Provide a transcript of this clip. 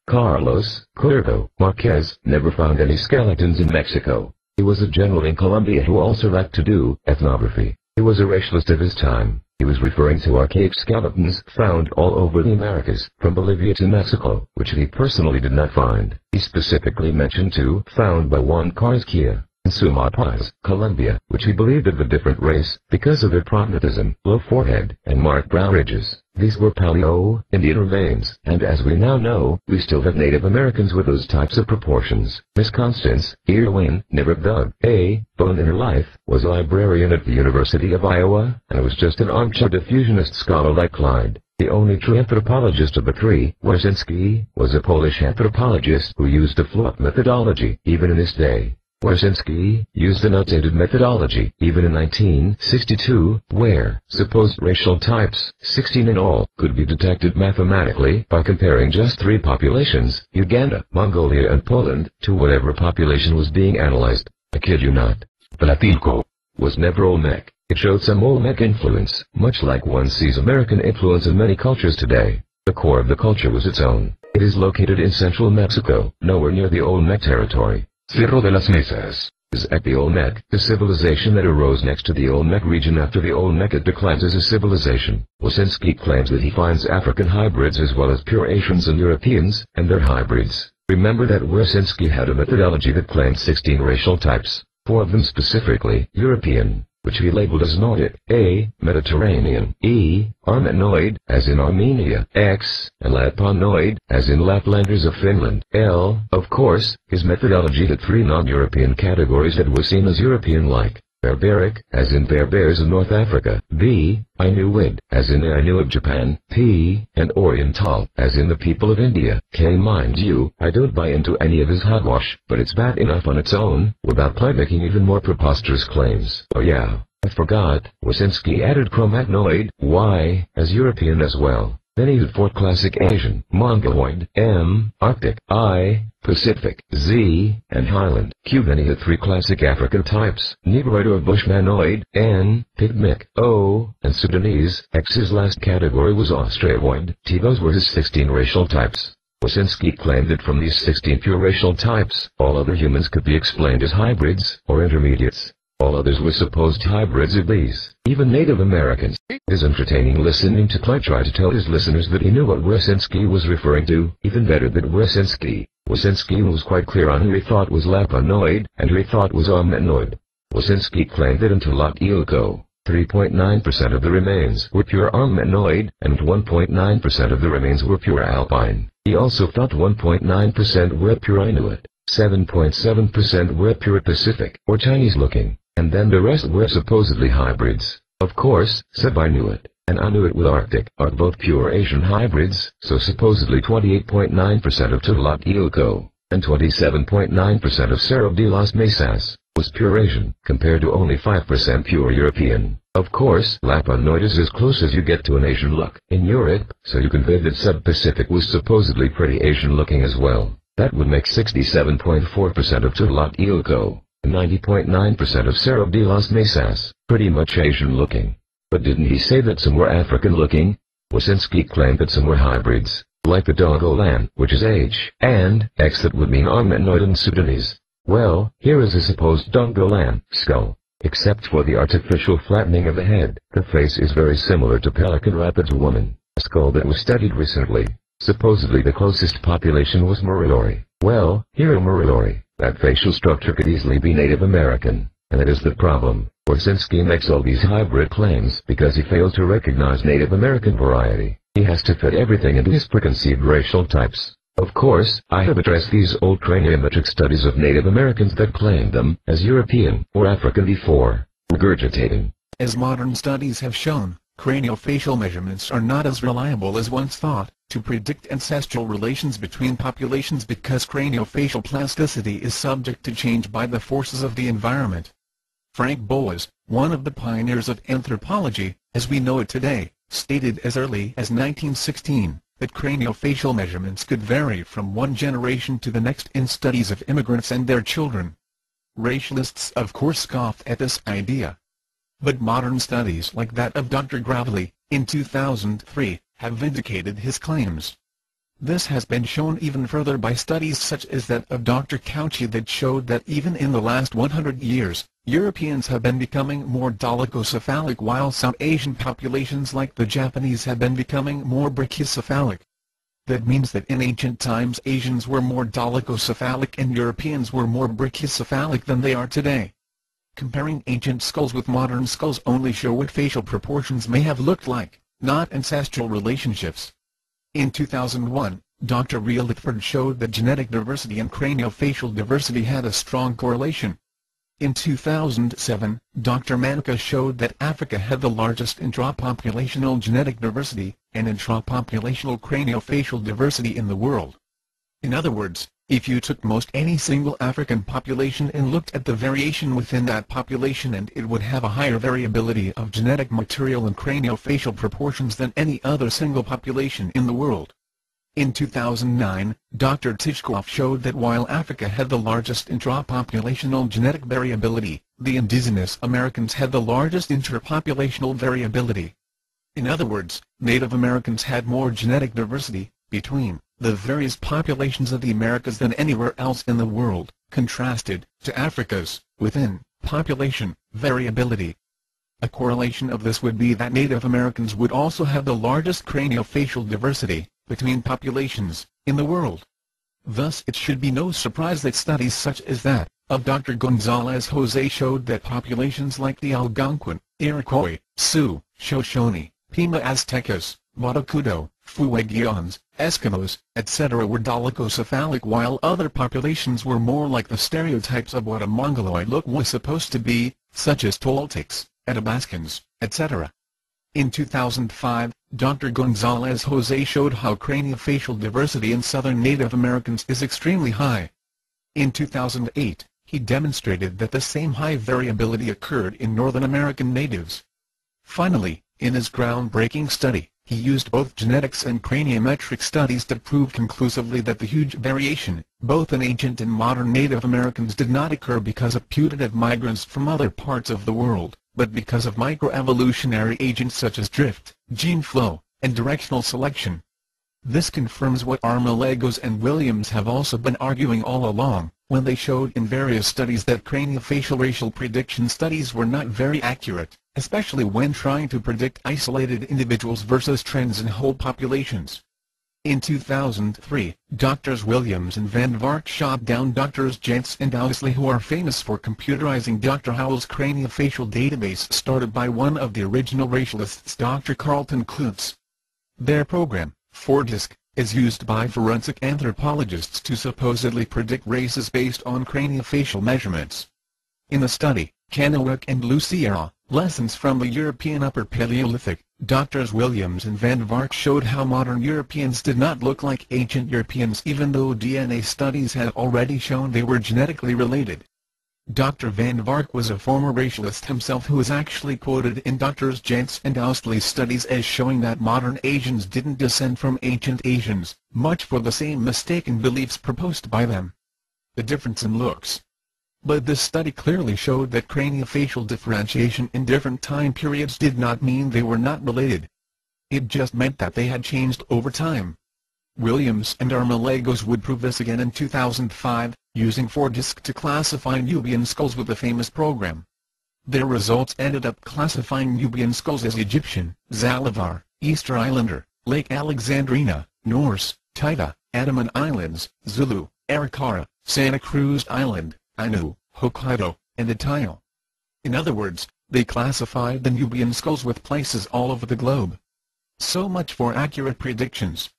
Carlos Cuervo Marquez never found any skeletons in Mexico. He was a general in Colombia who also liked to do ethnography. He was a racialist of his time. He was referring to archaic skeletons found all over the Americas, from Bolivia to Mexico, which he personally did not find. He specifically mentioned two found by Juan Carrasquilla in Sumapaz, Colombia, which he believed of a different race, because of their prognatism, low forehead, and marked brow ridges. These were Paleo-Indian remains, and as we now know, we still have Native Americans with those types of proportions. Miss Constance Irwin never dug a bone in her life, was a librarian at the University of Iowa, and was just an armchair diffusionist scholar like Clyde. The only true anthropologist of the three, Wiercinski, was a Polish anthropologist who used a flawed methodology, even in his day. Wiercinski used an outdated methodology, even in 1962, where supposed racial types, 16 in all, could be detected mathematically by comparing just three populations, Uganda, Mongolia and Poland, to whatever population was being analyzed. I kid you not. Platilco was never Olmec. It showed some Olmec influence, much like one sees American influence in many cultures today. The core of the culture was its own. It is located in central Mexico, nowhere near the Olmec territory. Cerro de las Mesas is at the Olmec, the civilization that arose next to the Olmec region after the Olmec it declines as a civilization. Wiercinski claims that he finds African hybrids as well as pure Asians and Europeans, and their hybrids. Remember that Wiercinski had a methodology that claimed 16 racial types, 4 of them specifically European, which he labeled as Nordic, A, Mediterranean, E, Armenoid, as in Armenia, X, and Lapponoid, as in Laplanders of Finland, L. Of course, his methodology had 3 non-European categories that were seen as European-like: barbaric, as in Berbers of North Africa, B, Inuit, as in the Ainu of Japan, P, and Oriental, as in the people of India, K. Mind you, I don't buy into any of his hogwash, but it's bad enough on its own, without Clyde making even more preposterous claims. Oh yeah, I forgot, Wiercinski added Cro-Magnoid, Y, as European as well. Then he had 4 classic Asian, Mongoloid, M, Arctic, I, Pacific, Z, and Highland. Then he had 3 classic African types, Negroid or Bushmanoid, N, Pygmic, O, and Sudanese. X. His last category was Australoid. T. Those were his 16 racial types. Wiercinski claimed that from these 16 pure racial types, all other humans could be explained as hybrids, or intermediates. All others were supposed hybrids of these, even Native Americans. It is entertaining listening to Clyde try to tell his listeners that he knew what Wiercinski was referring to, even better than Wiercinski. Wiercinski was quite clear on who he thought was Lapponoid, and who he thought was Armenoid. Wiercinski claimed that until Tlatelolco, 3.9% of the remains were pure Armenoid, and 1.9% of the remains were pure Alpine. He also thought 1.9% were pure Inuit, 7.7% were pure Pacific, or Chinese-looking, and then the rest were supposedly hybrids. Of course, Sub-Inuit and Inuit with Arctic are both pure Asian hybrids, so supposedly 28.9% of Tlatelolco and 27.9% of Cerro de las Mesas was pure Asian, compared to only 5% pure European. Of course, Lapponoid is as close as you get to an Asian look in Europe, so you can bet that Sub-Pacific was supposedly pretty Asian-looking as well. That would make 67.4% of Tlatelolco and 90.9% of Cerro de las Mesas pretty much Asian-looking. But didn't he say that some were African-looking? Wiercinski claimed that some were hybrids, like the Dongolan, which is H, and X that would mean Armenoid and Sudanese. Well, here is a supposed Dongolan skull. Except for the artificial flattening of the head, the face is very similar to Pelican Rapids woman, a skull that was studied recently. Supposedly the closest population was Moriori. Well, here in Moriori, that facial structure could easily be Native American, and that is the problem. Wiercinski makes all these hybrid claims because he fails to recognize Native American variety. He has to fit everything into his preconceived racial types. Of course, I have addressed these old craniometric studies of Native Americans that claimed them as European or African before, regurgitating. As modern studies have shown, craniofacial measurements are not as reliable as once thought to predict ancestral relations between populations because craniofacial plasticity is subject to change by the forces of the environment. Frank Boas, one of the pioneers of anthropology, as we know it today, stated as early as 1916, that craniofacial measurements could vary from one generation to the next in studies of immigrants and their children. Racialists of course scoffed at this idea. But modern studies like that of Dr. Gravely, in 2003, have vindicated his claims. This has been shown even further by studies such as that of Dr. Cauchy that showed that even in the last 100 years, Europeans have been becoming more dolichocephalic while some Asian populations like the Japanese have been becoming more brachycephalic. That means that in ancient times Asians were more dolichocephalic and Europeans were more brachycephalic than they are today. Comparing ancient skulls with modern skulls only show what facial proportions may have looked like, not ancestral relationships. In 2001, Dr. Realitford showed that genetic diversity and craniofacial diversity had a strong correlation. In 2007, Dr. Manica showed that Africa had the largest intrapopulational genetic diversity, and intrapopulational craniofacial diversity in the world. In other words, if you took most any single African population and looked at the variation within that population, and it would have a higher variability of genetic material and craniofacial proportions than any other single population in the world. In 2009, Dr. Tishkoff showed that while Africa had the largest intrapopulational genetic variability, the indigenous Americans had the largest interpopulational variability. In other words, Native Americans had more genetic diversity between the various populations of the Americas than anywhere else in the world, contrasted to Africa's within population variability. A correlation of this would be that Native Americans would also have the largest craniofacial diversity between populations in the world. Thus it should be no surprise that studies such as that of Dr. Gonzalez Jose showed that populations like the Algonquin, Iroquois, Sioux, Shoshone, Pima Aztecas, Matakudo, Fuegians, Eskimos, etc. were dolichocephalic, while other populations were more like the stereotypes of what a Mongoloid look was supposed to be, such as Toltecs, Athabascans, etc. In 2005, Dr. Gonzalez Jose showed how craniofacial diversity in southern Native Americans is extremely high. In 2008, he demonstrated that the same high variability occurred in Northern American natives. Finally, in his groundbreaking study, he used both genetics and craniometric studies to prove conclusively that the huge variation, both in ancient and modern Native Americans, did not occur because of putative migrants from other parts of the world, but because of microevolutionary agents such as drift, gene flow, and directional selection. This confirms what Armalagos and Williams have also been arguing all along, when they showed in various studies that craniofacial racial prediction studies were not very accurate, especially when trying to predict isolated individuals versus trends in whole populations. In 2003, Drs. Williams and Van Vark shot down Drs. Jentz and Owsley, who are famous for computerizing Dr. Howell's craniofacial database started by one of the original racialists, Dr. Carlton Cloots. Their program, FORDISC, is used by forensic anthropologists to supposedly predict races based on craniofacial measurements. In the study, Kennewick and Luciera, Lessons from the European Upper Paleolithic, Drs. Williams and Van Vark showed how modern Europeans did not look like ancient Europeans, even though DNA studies had already shown they were genetically related. Dr. Van Vark was a former racialist himself who is actually quoted in Drs. Jentz and Owsley's studies as showing that modern Asians didn't descend from ancient Asians, much for the same mistaken beliefs proposed by them. The difference in looks. But this study clearly showed that craniofacial differentiation in different time periods did not mean they were not related. It just meant that they had changed over time. Williams and Armalagos would prove this again in 2005, using FORDISC to classify Nubian skulls with the famous program. Their results ended up classifying Nubian skulls as Egyptian, Zalavar, Easter Islander, Lake Alexandrina, Norse, Taita, Andaman Islands, Zulu, Arikara, Santa Cruz Island, Ainu, Hokkaido, and Atayal. In other words, they classified the Nubian skulls with places all over the globe. So much for accurate predictions.